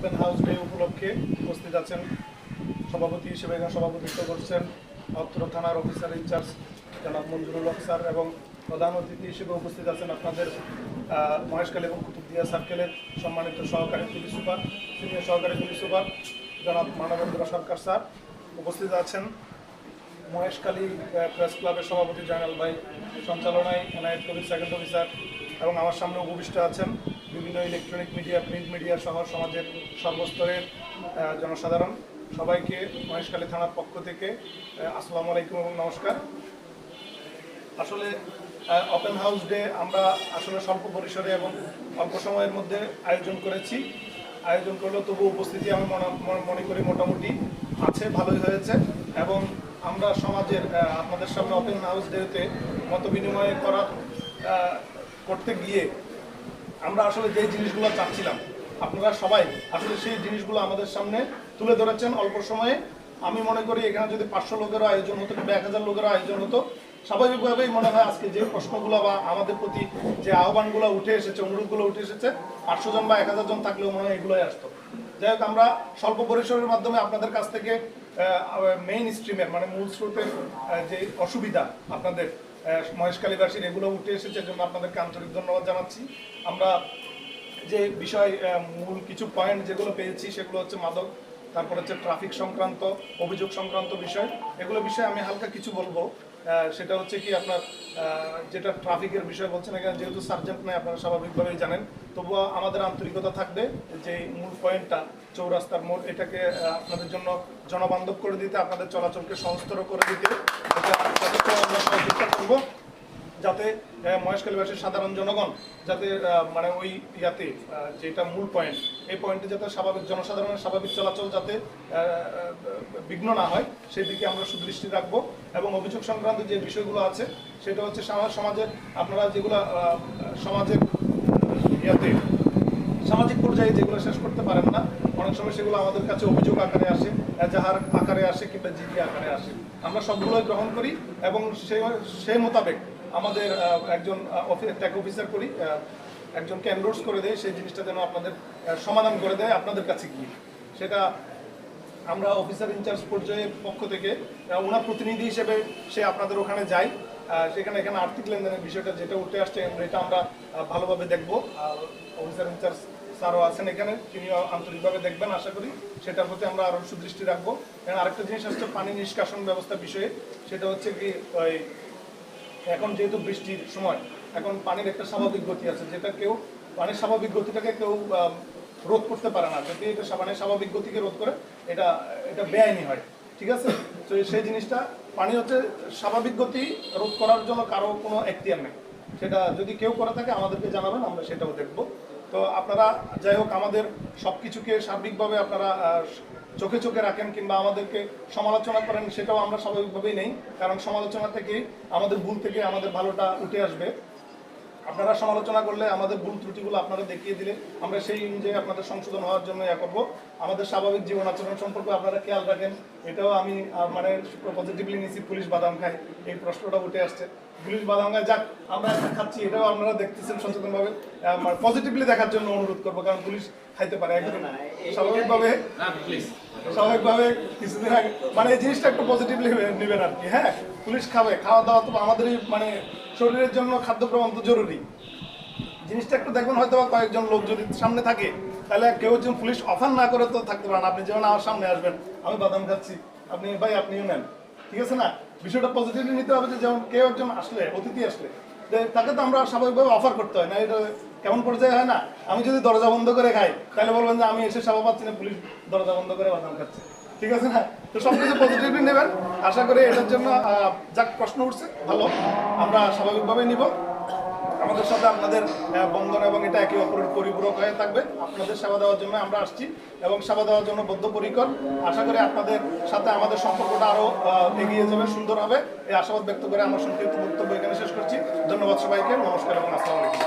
Open house day উপলক্ষে উপস্থিত আছেন সভাপতি হিসেবে এখানে সভাপতিত্ব করছেন অত্র থানার অফিসার ইনচার্জ জনাব মঞ্জুরুল হক স্যার এবং প্রধান অতিথি হিসেবে উপস্থিত আছেন আপনাদের মহেশখালী এবং কুতুবদিয়া সার্কেলের সম্মানিত সহকারী পুলিশ সুপার সিনিয়র সহকারী পুলিশ সুপার জনাব মানবেন্দ্র সরকার স্যার। উপস্থিত আছেন মহেশখালী প্রেস ক্লাবের সভাপতি জয়নাল ভাই, সঞ্চালনায় এনায়েত কবির সেকেন্ড অফিসার এবং আমার সামনে উপবিষ্ট আছেন বিভিন্ন ইলেকট্রনিক মিডিয়া, প্রিন্ট মিডিয়া সহ সমাজের সর্বস্তরের জনসাধারণ। সবাইকে মহেশখালী থানার পক্ষ থেকে আসসালামু আলাইকুম এবং নমস্কার। আসলে ওপেন হাউস ডে আমরা আসলে স্বল্প পরিসরে এবং অল্প সময়ের মধ্যে আয়োজন করেছি। আয়োজন করলেও তবু উপস্থিতি আমি মনে করি মোটামুটি আছে, ভালোই হয়েছে। এবং আমরা সমাজের আপনাদের সামনে ওপেন হাউস ডেতে মত বিনিময় করতে গিয়ে আমরা আসলে যে জিনিসগুলো চাচ্ছিলাম আপনারা সবাই আসলে সেই জিনিসগুলো আমাদের সামনে তুলে ধরেছেন অল্প সময়ে। আমি মনে করি এখানে যদি 500 লোকেরও আয়োজন হতো কিংবা 1000 লোকেরও আয়োজন হতো, স্বাভাবিকভাবেই মনে হয় আজকে যে প্রশ্নগুলো বা আমাদের প্রতি যে আহ্বানগুলো উঠে এসেছে, অনুরোধগুলো উঠে এসেছে, 500 জন বা 1000 জন থাকলেও মনে হয় এগুলোই আসতো। যাই হোক, আমরা স্বল্প পরিসরের মাধ্যমে আপনাদের কাছ থেকে মেইন স্ট্রিমের মানে মূল স্রোতের যে অসুবিধা আপনাদের মহেশখালীবাসীর এগুলো উঠে এসেছে, জন্য আপনাদেরকে আন্তরিক ধন্যবাদ জানাচ্ছি। আমরা যে বিষয় মূল কিছু পয়েন্ট যেগুলো পেয়েছি সেগুলো হচ্ছে মাদক, তারপর হচ্ছে ট্রাফিক সংক্রান্ত অভিযোগ সংক্রান্ত বিষয়। এগুলো বিষয়ে আমি হালকা কিছু বলবো। সেটা হচ্ছে কি, আপনার যেটা ট্রাফিকের বিষয় বলছেন, এখানে যেহেতু সার্জেন্ট নেই আপনারা স্বাভাবিকভাবেই জানেন, তবুও আমাদের আন্তরিকতা থাকবে যে মূল পয়েন্টটা চৌরাস্তার মোড়, এটাকে আপনাদের জন্য জনবান্ধব করে দিতে, আপনাদের চলাচলকে সহজতর করে দিতে আমরা চেষ্টা করবো, যাতে মহেশখালীবাসীর সাধারণ জনগণ যাতে মানে ওই ইয়াতে যেটা মূল পয়েন্ট, এই পয়েন্টে যাতে স্বাভাবিক জনসাধারণের স্বাভাবিক চলাচল যাতে বিঘ্ন না হয় সেই দিকে আমরা সুদৃষ্টি রাখবো। এবং অভিযোগ সংক্রান্ত যে বিষয়গুলো আছে সেটা হচ্ছে সমাজের আপনারা যেগুলো সমাজের ইয়াতে সামাজিক পর্যায়ে যেগুলো শেষ করতে পারেন না, অনেক সময় সেগুলো আমাদের কাছে অভিযোগ আকারে আসে, এজাহার আকারে আসে কিংবা জিডি আকারে আসে। আমরা সবগুলোই গ্রহণ করি এবং সেই মোতাবেক আমাদের একজন ট্যাগ অফিসার করি, একজনকে এনডোর্স করে দেয় সেই জিনিসটা যেন আপনাদের সমাধান করে দেয় আপনাদের কাছে গিয়ে। সেটা আমরা অফিসার ইনচার্জ পর্যায়ের পক্ষ থেকে ওনার প্রতিনিধি হিসেবে সে আপনাদের ওখানে যায়, সেখানে এখানে আর্থিক লেনদেনের বিষয়টা যেটা উঠে আসছে এটা আমরা ভালোভাবে দেখব। অফিসার ইনচার্জ স্যারও আছেন এখানে, তিনিও আন্তরিকভাবে দেখবেন আশা করি, সেটার প্রতি আমরা আরও সুদৃষ্টি রাখবো। এবং আরেকটা জিনিস হচ্ছে পানি নিষ্কাশন ব্যবস্থা বিষয়ে, সেটা হচ্ছে কি ওই এখন যেহেতু বৃষ্টির সময়, এখন পানির একটা স্বাভাবিক গতি আছে, যেটা কেউ পানির স্বাভাবিক গতিটাকে কেউ রোধ করতে পারে না। যদি এটা পানির স্বাভাবিক গতিকে রোধ করে এটা বেআইনি হয়, ঠিক আছে? তো সেই জিনিসটা পানি হচ্ছে স্বাভাবিক গতি রোধ করার জন্য কারো কোনো এখতিয়ার নেই, সেটা যদি কেউ করে থাকে আমাদেরকে জানাবেন, আমরা সেটাও দেখব। তো আপনারা যাই হোক আমাদের সব কিছুকে সার্বিকভাবে আপনারা চোখে চোখে রাখেন কিংবা আমাদেরকে সমালোচনা করেন, সেটাও আমরা স্বাভাবিকভাবেই নেই, কারণ সমালোচনা থেকেই আমাদের ভুল থেকে আমাদের ভালোটা উঠে আসবে। আপনারা সমালোচনা করলে আমাদের ভুল ত্রুটিগুলো আপনারা দেখিয়ে দিলে আমরা সেই অনুযায়ী আপনাদের সংশোধন হওয়ার জন্য করবো। আমাদের স্বাভাবিক জীবন আচরণ সম্পর্কে আপনারা খেয়াল রাখেন, এটাও আমি মানে পজিটিভলি নিচ্ছি। পুলিশ বাদাম খায়, এই প্রশ্নটা উঠে আসছে, পুলিশ বাদাম খায়, যাক আমরা একটা খাচ্ছি, এটাও আপনারা দেখতেছেন সচেতনভাবে, পজিটিভলি দেখার জন্য অনুরোধ করবো, কারণ পুলিশ খাইতে পারে একদম স্বাভাবিকভাবে কিছুদিন আগে, মানে এই জিনিসটা একটু পজিটিভলি নেবেন আর কি। হ্যাঁ, পুলিশ খাবে, খাওয়া দাওয়া তো আমাদেরই মানে শরীরের জন্য খাদ্য প্রমাণ তো জরুরি। জিনিসটা একটু দেখবেন, হয়তো বা কয়েকজন লোক যদি সামনে থাকে তাহলে কেউ যেন পুলিশ অফার না করে তো থাকতে পারেন। আপনি যেমন আমার সামনে আসবেন, আমি বাদাম খাচ্ছি, আপনি ভাই আপনিও নেন, ঠিক আছে না? বিষয়টা পজিটিভলি নিতে হবে, যে যেমন কেউ একজন আসলে অতিথি আসলে তাকে তো আমরা স্বাভাবিকভাবে অফার করতে হয় না, এটা কেমন পর্যায়ে হয় না? আমি যদি দরজা বন্ধ করে খাই তাহলে বলবেন যে আমি এসে সেবা পাচ্ছি না, পুলিশ দরজা বন্ধ করে বাদাম খাচ্ছে, ঠিক আছে না? তো সবকিছু পজিটিভলি নেবেন, আশা করি এটার জন্য যাক প্রশ্ন উঠছে ভালো, আমরা স্বাভাবিকভাবে নিব। আমাদের সাথে আপনাদের বন্ধন এবং এটা একে অপরের পরিপূরক হয়ে থাকবে। আপনাদের সেবা দেওয়ার জন্য আমরা আসছি এবং সেবা দেওয়ার জন্য বদ্ধপরিকর। আশা করি আপনাদের সাথে আমাদের সম্পর্কটা আরও এগিয়ে যাবে, সুন্দর হবে, এই আশাবাদ ব্যক্ত করে আমার সংক্ষিপ্ত বক্তব্য এখানে শেষ করছি। ধন্যবাদ সবাইকে, নমস্কার এবং আসসালামু আলাইকুম।